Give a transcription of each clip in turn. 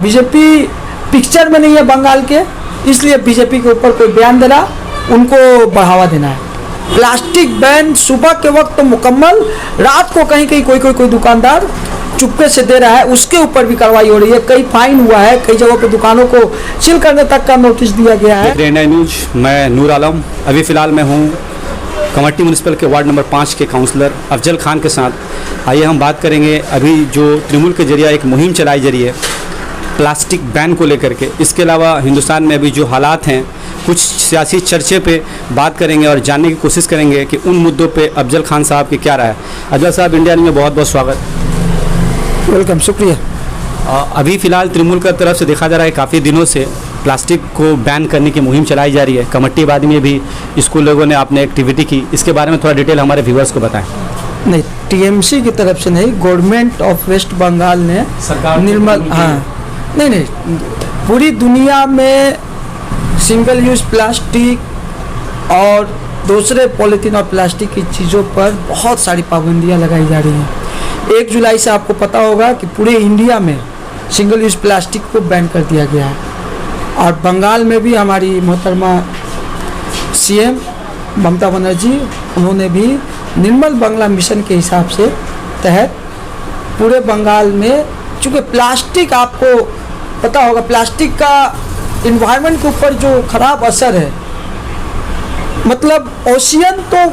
BJP picture में नहीं है बंगाल के, इसलिए बीजेपी के ऊपर कोई बयान देना, उनको बढ़ावा देना है। प्लास्टिक बैन सुबह के वक्त तो मुकम्मल, रात को कहीं कहीं कोई दुकानदार चुपके से दे रहा है, उसके ऊपर भी कार्रवाई हो रही है। कई फाइन हुआ है, कई जगहों पे दुकानों को सील करने तक का नोटिस दिया गया है। इंडिया न्यूज, मैं नूर आलम। अभी फ़िलहाल मैं हूँ कमेटी म्यूनसिपल के वार्ड नंबर 5 के काउंसलर अफजल खान के साथ। आइए हम बात करेंगे अभी जो तृणमूल के जरिए एक मुहिम चलाई जा रही है प्लास्टिक बैन को लेकर के। इसके अलावा हिंदुस्तान में अभी जो हालात हैं, कुछ सियासी चर्चे पे बात करेंगे और जानने की कोशिश करेंगे कि उन मुद्दों पे अफजल खान साहब की क्या राय है। अफजल साहब, इंडिया न्यूज़ में बहुत बहुत स्वागत। वेलकम, शुक्रिया। अभी फ़िलहाल तृणमूल की तरफ से देखा जा रहा है काफ़ी दिनों से प्लास्टिक को बैन करने की मुहिम चलाई जा रही है। कमट्टीबादी में भी स्कूल लोगों ने आपने एक्टिविटी की, इसके बारे में थोड़ा डिटेल हमारे व्यूअर्स को बताएं। नहीं, टीएमसी की तरफ से नहीं, गवर्नमेंट ऑफ वेस्ट बंगाल ने निर्मल, हाँ नहीं, पूरी दुनिया में सिंगल यूज प्लास्टिक और दूसरे पॉलीथीन और प्लास्टिक की चीज़ों पर बहुत सारी पाबंदियां लगाई जा रही हैं। 1 जुलाई से आपको पता होगा कि पूरे इंडिया में सिंगल यूज प्लास्टिक को बैन कर दिया गया है। और बंगाल में भी हमारी मोहतरमा सीएम ममता बनर्जी, उन्होंने भी निर्मल बंगला मिशन के हिसाब से तहत पूरे बंगाल में, चूँकि प्लास्टिक आपको पता होगा, प्लास्टिक का इन्वायरमेंट के ऊपर जो ख़राब असर है, मतलब ओशियन तो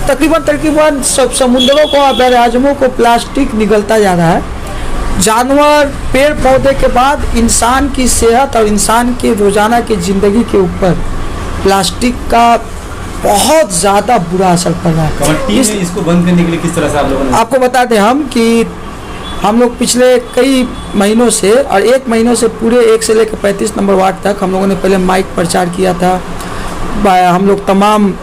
तकरीबन सब समुद्रों को, बराजमों को प्लास्टिक निगलता जा रहा है। जानवर, पेड़ पौधे के बाद इंसान की सेहत और इंसान के रोज़ाना की ज़िंदगी के ऊपर प्लास्टिक का बहुत ज़्यादा बुरा असर पड़ रहा है। कमेटी ने इसको बंद करने के लिए किस तरह से आप लोगों ने? आपको बताते हम कि हम लोग पिछले कई महीनों से, और 1 महीनों से पूरे 1 से लेकर 35 नंबर वार्ड तक हम लोगों ने पहले माइक प्रचार किया था। हम लोग तमाम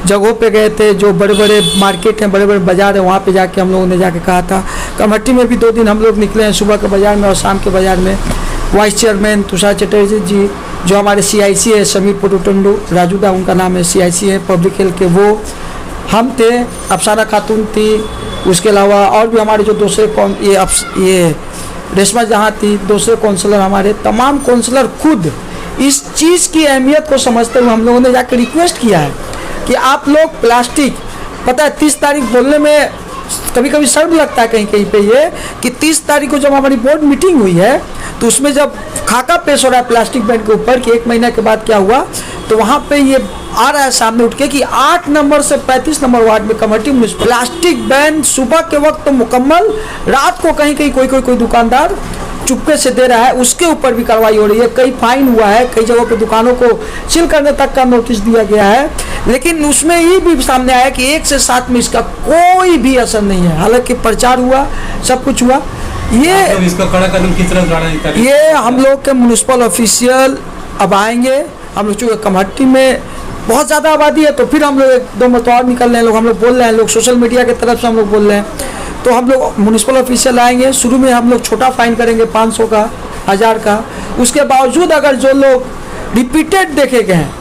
जगहों पे गए थे, जो बड़े बड़े मार्केट हैं, बड़े बड़े बाज़ार हैं, वहाँ पे जाके हम लोगों ने जाके कहा था। कमेटी में भी 2 दिन हम लोग निकले हैं, सुबह के बाज़ार में और शाम के बाज़ार में। वाइस चेयरमैन तुषार चटर्जी जी, जो हमारे CIC है, समीर पुरुटंडू राजूदा उनका नाम है, CIC है पब्लिक हेल्थ के, वो हम थे, अफसाना खातून थी, उसके अलावा और भी हमारे जो दूसरे ये रेशमा जहाँ थी, दूसरे काउंसलर हमारे, तमाम काउंसलर खुद इस चीज़ की अहमियत को समझते हुए हम लोगों ने जाकर रिक्वेस्ट किया है कि आप लोग प्लास्टिक, पता है 30 तारीख बोलने में कभी कभी शर्म लगता है कहीं कहीं पे ये, कि 30 तारीख को जब हमारी बोर्ड मीटिंग हुई है तो उसमें जब खाका पेश हो रहा है प्लास्टिक बैन के ऊपर कि 1 महीने के बाद क्या हुआ, तो वहाँ पे ये आ रहा है सामने उठ के कि 8 नंबर से 35 नंबर वार्ड में कमेटी म्यूनसिपल प्लास्टिक बैन सुबह के वक्त तो मुकम्मल, रात को कहीं कहीं कोई दुकानदार चुपके से दे रहा है, उसके ऊपर भी कार्रवाई हो रही है। कई फाइन हुआ है, कई जगहों पे दुकानों को सील करने तक का नोटिस दिया गया है। लेकिन उसमें ये भी सामने आया कि 1 से 7 में इसका कोई भी असर नहीं है। हालांकि प्रचार हुआ, सब कुछ हुआ। ये इसका कड़ा कदम किस तरह उठाना है? ये हम लोग के म्यूनसिपल ऑफिशियल अब आएंगे। हम लोग चूँकि कमेटी में बहुत ज़्यादा आबादी है, तो फिर हम लोग 1-2 मतवार निकल रहे हैं, लोग हम लोग बोल रहे हैं, लोग सोशल मीडिया की तरफ से हम लोग बोल रहे हैं, तो हम लोग म्यूनसिपल ऑफिशियल आएंगे। शुरू में हम लोग छोटा फाइन करेंगे 500 का, 1000 का। उसके बावजूद अगर जो लोग रिपीटेड देखे गए हैं,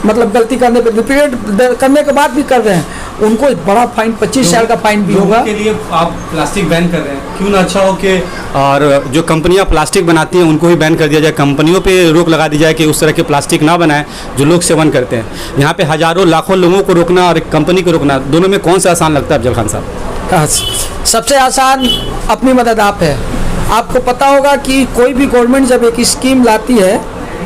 मतलब गलती करने पे रिपीटेड करने के बाद भी कर रहे हैं, उनको बड़ा फाइन 25,000 का फाइन भी होगा। के लिए आप प्लास्टिक बैन कर रहे हैं, क्यों ना अच्छा हो कि और जो कंपनियां प्लास्टिक बनाती हैं उनको ही बैन कर दिया जाए, कंपनियों पे रोक लगा दी जाए कि उस तरह के प्लास्टिक ना बनाएं जो लोग सेवन करते हैं। यहाँ पे हज़ारों लाखों लोगों को रोकना और एक कंपनी को रोकना, दोनों में कौन सा आसान लगता है अफजल खान साहब? सबसे आसान अपनी मदद आप है। आपको पता होगा कि कोई भी गवर्नमेंट जब एक स्कीम लाती है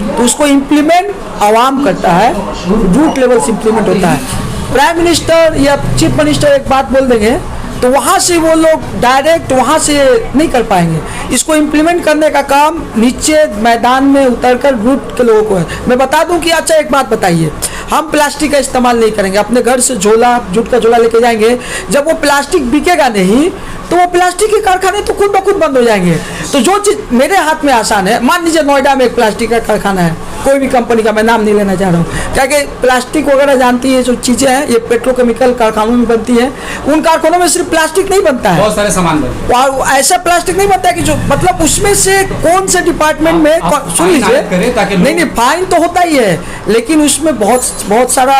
तो उसको इम्प्लीमेंट आवाम करता है, रूट लेवल से इम्प्लीमेंट होता है। प्राइम मिनिस्टर या चीफ मिनिस्टर एक बात बोल देंगे तो वहाँ से वो लोग डायरेक्ट वहाँ से नहीं कर पाएंगे। इसको इम्प्लीमेंट करने का काम नीचे मैदान में उतरकर रूट के लोगों को है। मैं बता दूं कि अच्छा एक बात बताइए, हम प्लास्टिक का इस्तेमाल नहीं करेंगे, अपने घर से झोला, जूट का झोला लेके जाएंगे, जब वो प्लास्टिक बिकेगा नहीं तो वो प्लास्टिक के कारखाने तो खुद ब खुद बंद हो जाएंगे। तो जो चीज़ मेरे हाथ में आसान है, मान लीजिए नोएडा में एक प्लास्टिक का कारखाना है, कोई भी कंपनी का, मैं नाम नहीं लेना चाह रहा हूँ, क्या कि प्लास्टिक वगैरह जानती है जो चीज़ें हैं, ये पेट्रोकेमिकल कारखानों में बनती है। उन कारखानों में सिर्फ प्लास्टिक नहीं बनता है, बहुत सारे सामान बनते हैं, और ऐसा प्लास्टिक नहीं बनता है कि जो, मतलब उसमें से कौन से डिपार्टमेंट में, सुन लीजिए, नहीं फाइन तो होता ही है, लेकिन उसमें बहुत सारा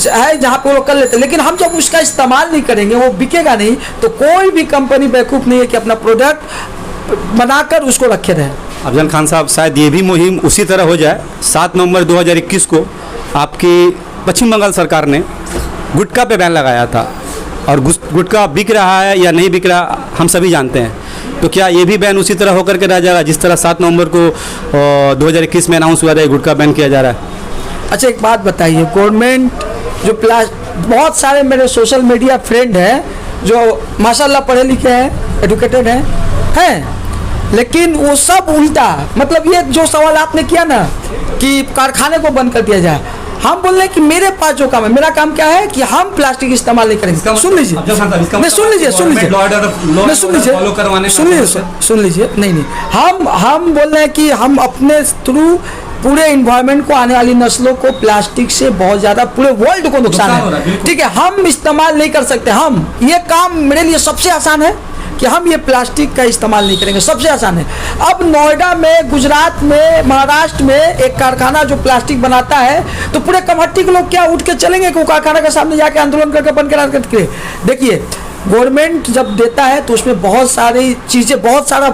है जहाँ पे वो लोग कर लेते हैं। लेकिन हम जब उसका इस्तेमाल नहीं करेंगे, वो बिकेगा नहीं, तो कोई भी कंपनी बेवकूफ़ नहीं है कि अपना प्रोडक्ट बनाकर उसको रखे रहें। अफजल खान साहब, शायद ये भी मुहिम उसी तरह हो जाए। 7 नवंबर 2021 को आपकी पश्चिम बंगाल सरकार ने गुटखा पे बैन लगाया था, और गुटखा बिक रहा है या नहीं बिक रहा हम सभी जानते हैं। तो क्या ये भी बैन उसी तरह होकर के रह जाएगा जिस तरह 7 नवंबर को 2021 में अनाउंस हुआ था गुटखा बैन किया जा रहा है? अच्छा, एक बात बताइए, गवर्नमेंट जो बहुत सारे मेरे सोशल मीडिया फ्रेंड हैं जो माशाल्लाह पढ़े लिखे हैं, एडुकेटेड हैं, लेकिन वो सब उल्टा, मतलब ये जो सवाल आपने किया ना कि कारखाने को बंद कर दिया जाए, हम बोल रहे हैं कि मेरे पास जो काम है, मेरा काम क्या है कि हम प्लास्टिक इस्तेमाल नहीं करेंगे। सुन लीजिए, सुन लीजिए, नहीं, हम बोल रहे हैं कि हम अपने थ्रू पूरे इन्वायरमेंट को, आने वाली नस्लों को प्लास्टिक से बहुत ज़्यादा, पूरे वर्ल्ड को नुकसान है। ठीक है, हम इस्तेमाल नहीं कर सकते। हम ये काम मेरे लिए सबसे आसान है कि हम ये प्लास्टिक का इस्तेमाल नहीं करेंगे, सबसे आसान है। अब नोएडा में, गुजरात में, महाराष्ट्र में एक कारखाना जो प्लास्टिक बनाता है, तो पूरे कमहट्टी के लोग क्या उठ के चलेंगे कि वो कारखाना के सामने जाके आंदोलन करके बंद करा करके? देखिए, गवर्नमेंट जब देता है तो उसमें बहुत सारी चीज़ें, बहुत सारा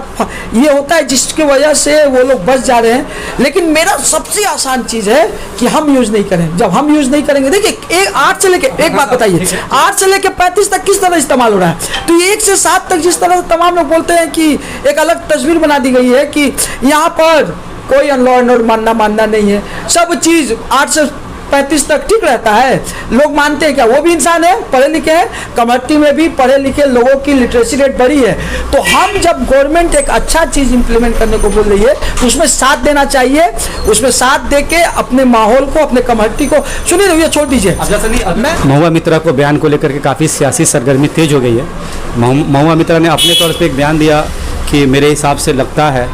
ये होता है जिसकी वजह से वो लोग बच जा रहे हैं, लेकिन मेरा सबसे आसान चीज़ है कि हम यूज़ नहीं करें। जब हम यूज़ नहीं करेंगे, देखिए 8 से लेके, एक बात बताइए, 8 से लेके 35 तक किस तरह इस्तेमाल हो रहा है, तो 1 से 7 तक जिस तरह तमाम लोग बोलते हैं कि एक अलग तस्वीर बना दी गई है कि यहाँ पर कोई लॉ एंड ऑर्डर मानना नहीं है, सब चीज़ 8 से 35 तक ठीक रहता है, लोग मानते हैं क्या? वो भी इंसान है, पढ़े लिखे हैं, कम्युनिटी में भी पढ़े लिखे लोगों की लिटरेसी रेट बढ़ी है। तो हम जब गवर्नमेंट एक अच्छा चीज़ इंप्लीमेंट करने को बोल रही है तो उसमें साथ देना चाहिए, उसमें साथ दे के अपने माहौल को, अपने कम्युनिटी को, सुनिए ये छोड़ दीजिए। महुआ मित्रा को बयान को लेकर के काफ़ी सियासी सरगर्मी तेज हो गई है। महुआ मित्रा ने अपने तौर पर एक बयान दिया कि मेरे हिसाब से लगता है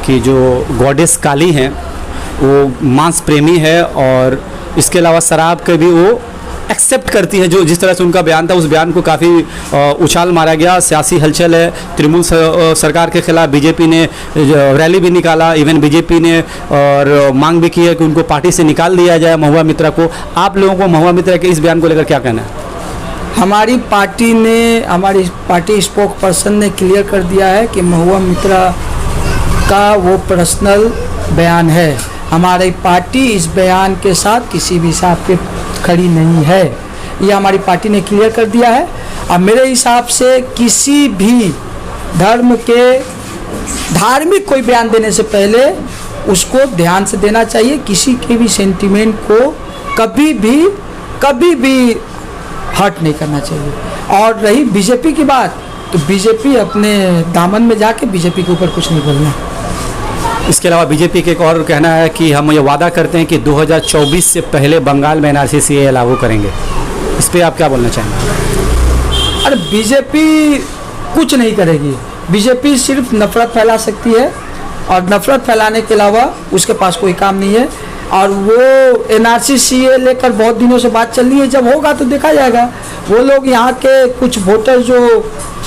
कि जो गॉडेस काली हैं वो मांस प्रेमी है, और इसके अलावा शराब के भी वो एक्सेप्ट करती है। जो जिस तरह से उनका बयान था, उस बयान को काफ़ी उछाल मारा गया, सियासी हलचल है। तृणमूल सरकार के खिलाफ बीजेपी ने रैली भी निकाला, इवन बीजेपी ने और मांग भी की है कि उनको पार्टी से निकाल दिया जाए महुआ मित्रा को। आप लोगों को महुआ मित्रा के इस बयान को लेकर क्या कहना है? हमारी पार्टी स्पोक पर्सन ने क्लियर कर दिया है कि महुआ मित्रा का वो पर्सनल बयान है। हमारी पार्टी इस बयान के साथ किसी भी हिसाब पे खड़ी नहीं है, ये हमारी पार्टी ने क्लियर कर दिया है। और मेरे हिसाब से किसी भी धर्म के धार्मिक कोई बयान देने से पहले उसको ध्यान से देना चाहिए, किसी के भी सेंटिमेंट को कभी भी हर्ट नहीं करना चाहिए। और रही बीजेपी की बात, तो बीजेपी अपने दामन में जाके बीजेपी के ऊपर कुछ नहीं बोलना। इसके अलावा बीजेपी के एक और कहना है कि हम ये वादा करते हैं कि 2024 से पहले बंगाल में NRC CAA लागू करेंगे। इस पर आप क्या बोलना चाहेंगे? अरे बीजेपी कुछ नहीं करेगी, बीजेपी सिर्फ नफरत फैला सकती है, और नफरत फैलाने के अलावा उसके पास कोई काम नहीं है। और वो NRC CAA लेकर बहुत दिनों से बात चल रही है, जब होगा तो देखा जाएगा। वो लोग यहाँ के कुछ वोटर जो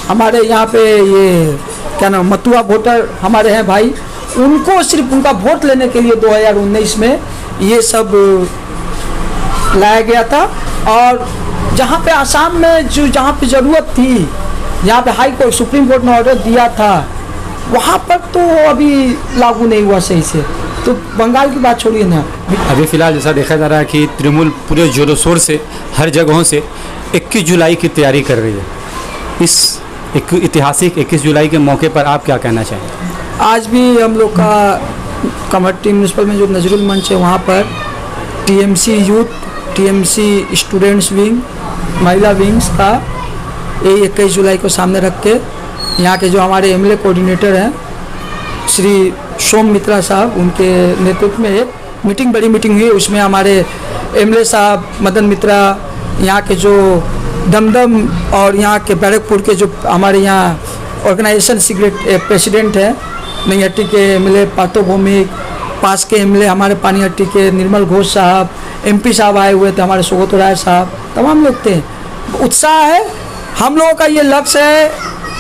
हमारे यहाँ पे ये क्या नाम मथुआ वोटर हमारे हैं भाई, उनको सिर्फ उनका वोट लेने के लिए 2019 में ये सब लाया गया था। और जहाँ पे आसाम में जहाँ पे ज़रूरत थी, जहाँ पे हाई कोर्ट, सुप्रीम कोर्ट ने ऑर्डर दिया था, वहाँ पर तो अभी लागू नहीं हुआ सही से। तो बंगाल की बात छोड़िए ना। अभी फ़िलहाल जैसा देखा जा रहा है कि तृणमूल पूरे जोरों शोर से हर जगहों से 21 जुलाई की तैयारी कर रही है। इस ऐतिहासिक 21 जुलाई के मौके पर आप क्या कहना चाहेंगे? आज भी हम लोग का कमहट्टी म्यूनसिपल में जो नजरुल मंच है, वहाँ पर TMC youth, TMC students wing, महिला विंग्स का ये 21 जुलाई को सामने रख के यहाँ के जो हमारे MLA कोऑर्डिनेटर हैं श्री सोम मित्रा साहब, उनके नेतृत्व में एक मीटिंग, बड़ी मीटिंग हुई। उसमें हमारे MLA साहब मदन मित्रा, यहाँ के जो दमदम और यहाँ के बैरकपुर के जो हमारे यहाँ ऑर्गेनाइजेशन सीक्रेट प्रेसिडेंट हैं, नैहट्टी के MLA पातो भौमिक, पास के MLA हमारे पानीहट्टी के निर्मल घोष साहब, MP साहब आए हुए थे, हमारे सुगत राय साहब, तमाम लोग थे। उत्साह है, हम लोगों का ये लक्ष्य है।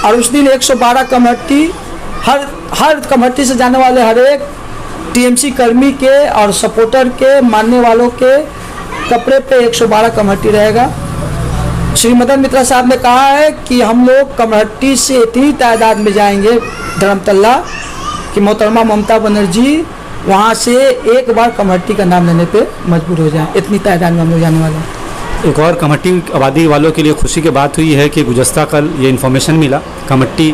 और उस दिन 112 कमेटी, हर कमेटी से जाने वाले हर एक TMC कर्मी के और सपोर्टर के, मानने वालों के कपड़े पे 112 कमेटी रहेगा। श्री मदन मित्रा साहब ने कहा है कि हम लोग कमहट्टी से इतनी तादाद में जाएंगे धर्मतल्ला कि मोहतरमा ममता बनर्जी वहाँ से एक बार कमहट्टी का नाम लेने पे मजबूर हो जाए। इतनी तादाद में हम लोग जाने वाले हैं। एक और कमट्टी आबादी वालों के लिए खुशी की बात हुई है कि गुज़श्ता कल ये इन्फॉर्मेशन मिला, Kamarhatti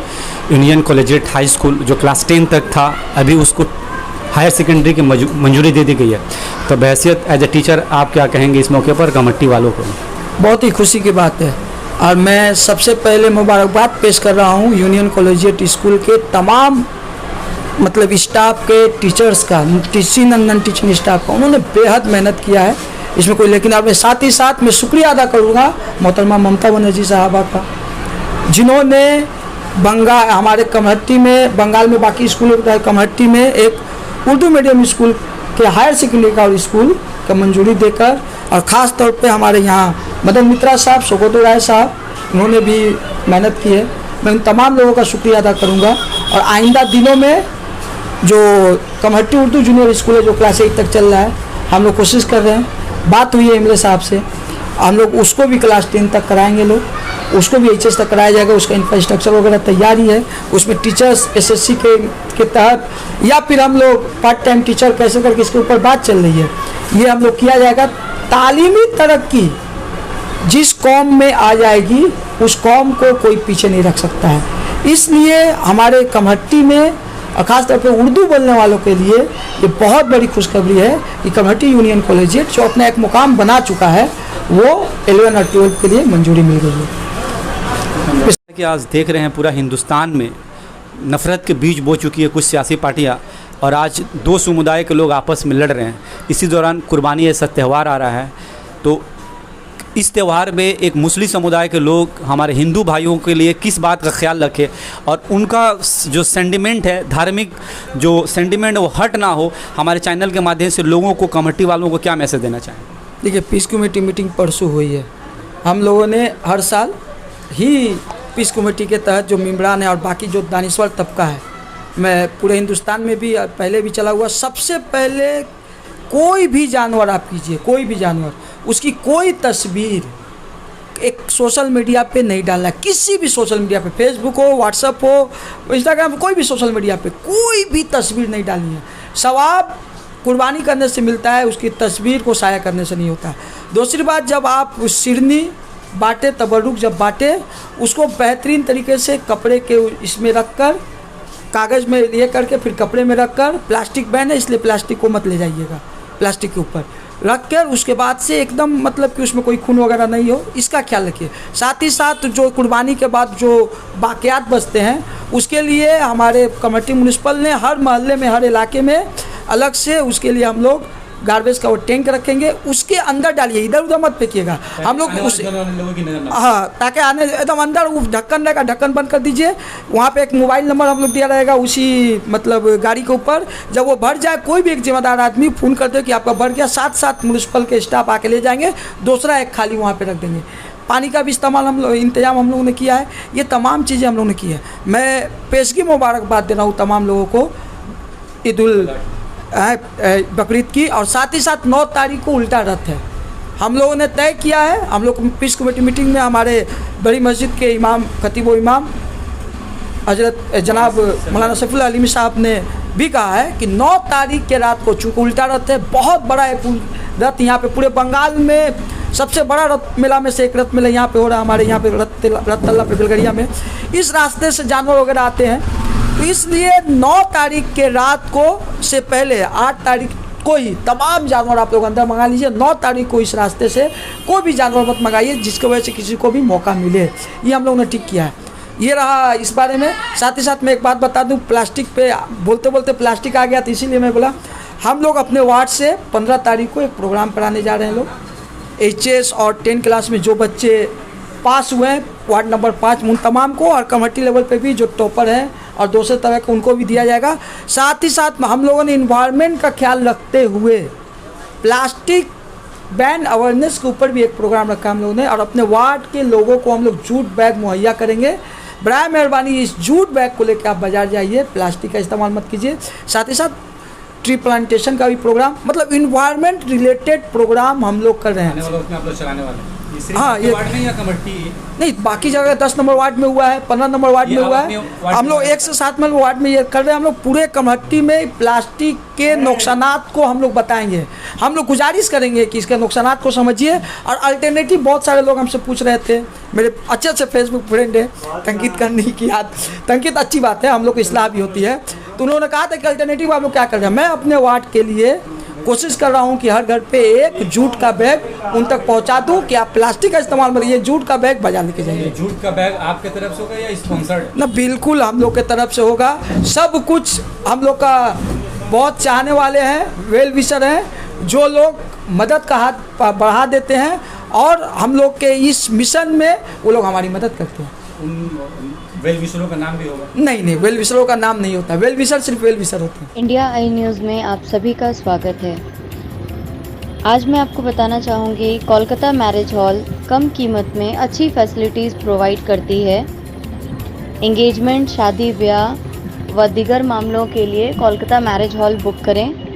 union collegiate high school जो क्लास 10 तक था, अभी उसको हायर सेकेंडरी की मंजूरी दे दी गई है। तो बहैसियत एज ए टीचर आप क्या कहेंगे इस मौके पर कमट्टी वालों को? बहुत ही खुशी की बात है और मैं सबसे पहले मुबारकबाद पेश कर रहा हूँ यूनियन कॉलेजिएट स्कूल के तमाम मतलब स्टाफ के, टीचर्स का, teaching and non teaching staff का। उन्होंने बेहद मेहनत किया है इसमें कोई, लेकिन अब साथ ही साथ मैं शुक्रिया अदा करूँगा मोहतरमा ममता बनर्जी साहबा का, जिन्होंने बंगाल हमारे कमहट्टी में, बंगाल में बाकी स्कूलों की कमहट्टी में एक उर्दू मीडियम स्कूल के हायर सेकेंडरी का स्कूल का मंजूरी देकर, और ख़ास तौर पे हमारे यहाँ मदन मित्रा साहब, सुगोदो राय साहब, उन्होंने भी मेहनत की है। मैं उन तमाम लोगों का शुक्रिया अदा करूँगा। और आइंदा दिनों में जो कमहट्टी उर्दू जूनियर स्कूल है जो क्लास 8 तक चल रहा है, हम लोग कोशिश कर रहे हैं, बात हुई है एमएलए साहब से, हम लोग उसको भी क्लास 10 तक कराएंगे, लोग उसको भी एचएस तक कराया जाएगा। उसका इंफ्रास्ट्रक्चर वगैरह तैयारी है, उसमें टीचर्स एसएससी के तहत या फिर हम लोग पार्ट टाइम टीचर कैसे करके इसके ऊपर बात चल रही है, ये हम लोग किया जाएगा। तालीमी तरक्की जिस कौम में आ जाएगी उस कौम को कोई पीछे नहीं रख सकता है। इसलिए हमारे कमहट्टी में और ख़ासतौर पे उर्दू बोलने वालों के लिए ये बहुत बड़ी खुशखबरी है कि कमहट्टी यूनियन कॉलेजिएट जो अपना एक मुकाम बना चुका है वो 11 और 12 के लिए मंजूरी मिल गई है। कि आज देख रहे हैं पूरा हिंदुस्तान में नफ़रत के बीज बो चुकी है कुछ सियासी पार्टियाँ, और आज दो समुदाय के लोग आपस में लड़ रहे हैं। इसी दौरान कुर्बानी ऐसा त्यौहार आ रहा है, तो इस त्यौहार में एक मुस्लिम समुदाय के लोग हमारे हिंदू भाइयों के लिए किस बात का ख्याल रखें और उनका जो सेंटिमेंट है, धार्मिक जो सेंटिमेंट है वो हट ना हो, हमारे चैनल के माध्यम से लोगों को, कमेटी वालों को क्या मैसेज देना चाहें? देखिए, पीस कमेटी मीटिंग परसों हुई है। हम लोगों ने हर साल ही पीस कमेटी के तहत जो मेम्बरान है और बाकी जो दानिश्वर तबका है, मैं पूरे हिंदुस्तान में भी पहले भी चला हुआ, सबसे पहले कोई भी जानवर आप कीजिए, कोई भी जानवर, उसकी कोई तस्वीर एक सोशल मीडिया पे नहीं डालना, किसी भी सोशल मीडिया पे, फेसबुक हो, व्हाट्सएप हो, इंस्टाग्राम, कोई भी सोशल मीडिया पे कोई भी तस्वीर नहीं डालनी है। सवाब कुर्बानी करने से मिलता है, उसकी तस्वीर को साया करने से नहीं होता। दूसरी बात, जब आप शिरनी बांटे, तबरुक जब बांटे, उसको बेहतरीन तरीके से कपड़े के इसमें रख कर, कागज़ में ये करके फिर कपड़े में रख कर, प्लास्टिक बैन है इसलिए प्लास्टिक को मत ले जाइएगा, प्लास्टिक के ऊपर रख कर उसके बाद से एकदम मतलब कि उसमें कोई खून वगैरह नहीं हो, इसका ख्याल रखिए। साथ ही साथ जो कुर्बानी के बाद जो बाक़ियात बचते हैं उसके लिए हमारे कमेटी म्यूनिसिपल ने हर मोहल्ले में, हर इलाके में अलग से उसके लिए हम लोग गार्बेज का वो टैंक रखेंगे, उसके अंदर डालिए, इधर उधर मत फेंकिएगा। हम लोग उस हाँ, ताकि आने एकदम अंदर वो ढक्कन रहेगा, ढक्कन बंद कर दीजिए। वहाँ पे एक मोबाइल नंबर हम लोग दिया रहेगा उसी मतलब गाड़ी के ऊपर। जब वो भर जाए, कोई भी एक जिम्मेदार आदमी फ़ोन कर दे कि आपका भर गया, साथ साथ म्यूनिसिपल के स्टाफ आके ले जाएंगे, दूसरा एक खाली वहाँ पर रख देंगे। पानी का भी इस्तेमाल इंतजाम हम लोगों ने किया है। ये तमाम चीज़ें हम लोगों ने की है। मैं पेशगी मुबारकबाद दे रहा हूँ तमाम लोगों को ईद उल बकरीद की। और साथ ही साथ 9 तारीख को उल्टा रथ है, हम लोगों ने तय किया है। हम लोग पीस कमेटी मीटिंग में हमारे बड़ी मस्जिद के इमाम, खतीब व इमाम हजरत जनाब मौलाना सैफुल्लाह अलीमी साहब ने भी कहा है कि 9 तारीख के रात को, चूँकि उल्टा रथ है, बहुत बड़ा एक रथ यहाँ पे पूरे बंगाल में सबसे बड़ा रथ मेला में से एक रथ मेला यहाँ पे हो रहा है, हमारे यहाँ पे रथ तल्ला पे बेलगड़िया में। इस रास्ते से जानवर वगैरह आते हैं, तो इसलिए 9 तारीख के रात को से पहले 8 तारीख को ही तमाम जानवर आप लोग अंदर मंगा लीजिए। 9 तारीख को इस रास्ते से कोई भी जानवर मत मंगाइए जिसकी वजह से किसी को भी मौका मिले। ये हम लोगों ने ठीक किया है। ये रहा इस बारे में। साथ ही साथ मैं एक बात बता दूं, प्लास्टिक पे बोलते बोलते प्लास्टिक आ गया, तो इसीलिए मैं बोला हम लोग अपने वार्ड से 15 तारीख को एक प्रोग्राम कराने जा रहे हैं। लोग एचएस और 10 क्लास में जो बच्चे पास हुए हैं वार्ड नंबर 5 उन तमाम को, और कमेटी लेवल पे भी जो टॉपर हैं और दूसरे तरह के उनको भी दिया जाएगा। साथ ही साथ हम लोगों ने इन्वायरमेंट का ख्याल रखते हुए प्लास्टिक बैन अवेयरनेस के ऊपर भी एक प्रोग्राम रखा हम लोगों ने, और अपने वार्ड के लोगों को हम लोग जूट बैग मुहैया करेंगे। बराए मेहरबानी इस जूट बैग को लेकर आप बाज़ार जाइए, प्लास्टिक का इस्तेमाल मत कीजिए। साथ ही साथ ट्री प्लांटेशन का भी प्रोग्राम, मतलब इन्वायरमेंट रिलेटेड प्रोग्राम हम लोग कर रहे हैं। हाँ, ये वार्ड में या कमेटी? नहीं, बाकी जगह 10 नंबर वार्ड में हुआ है, 15 नंबर वार्ड में ये हुआ अपने है। वार्ड हम में लोग 1 से 7 नंबर वार्ड में ये कर रहे हैं। हम लोग पूरे कमेटी में प्लास्टिक के नुकसानात को हम लोग बताएंगे। हम लोग गुजारिश करेंगे कि इसके नुकसानात को समझिए। और अल्टरनेटिव बहुत सारे लोग हमसे पूछ रहे थे, मेरे अच्छे अच्छे फेसबुक फ्रेंड है, तंकित करने की याद, तंकित अच्छी बात है, हम लोग को इस्लाह भी होती है। तो उन्होंने कहा था कि अल्टरनेटिव आप लोग क्या कर रहे हैं। मैं अपने वार्ड के लिए कोशिश कर रहा हूं कि हर घर पे एक जूट का बैग उन तक पहुंचा दूं कि आप प्लास्टिक का इस्तेमाल मत, ये जूट का बैग बाजार लेके जाइए। जूट का बैग आपके तरफ से होगा या स्पॉन्सर्ड? ना, बिल्कुल हम लोग के तरफ से होगा। सब कुछ हम लोग का बहुत चाहने वाले हैं, वेल विशर हैं, जो लोग मदद का हाथ बढ़ा देते हैं और हम लोग के इस मिशन में वो लोग हमारी मदद करते हैं। उन वेल विशरों का नाम भी होगा? नहीं, वेल विशरों का नाम नहीं होता। वेल विशर सिर्फ वेल विशर होते हैं। इंडिया आई न्यूज़ में आप सभी का स्वागत है। आज मैं आपको बताना चाहूँगी, कोलकाता मैरिज हॉल कम कीमत में अच्छी फैसिलिटीज़ प्रोवाइड करती है। एंगेजमेंट, शादी ब्याह व दीगर मामलों के लिए कोलकाता मैरिज हॉल बुक करें।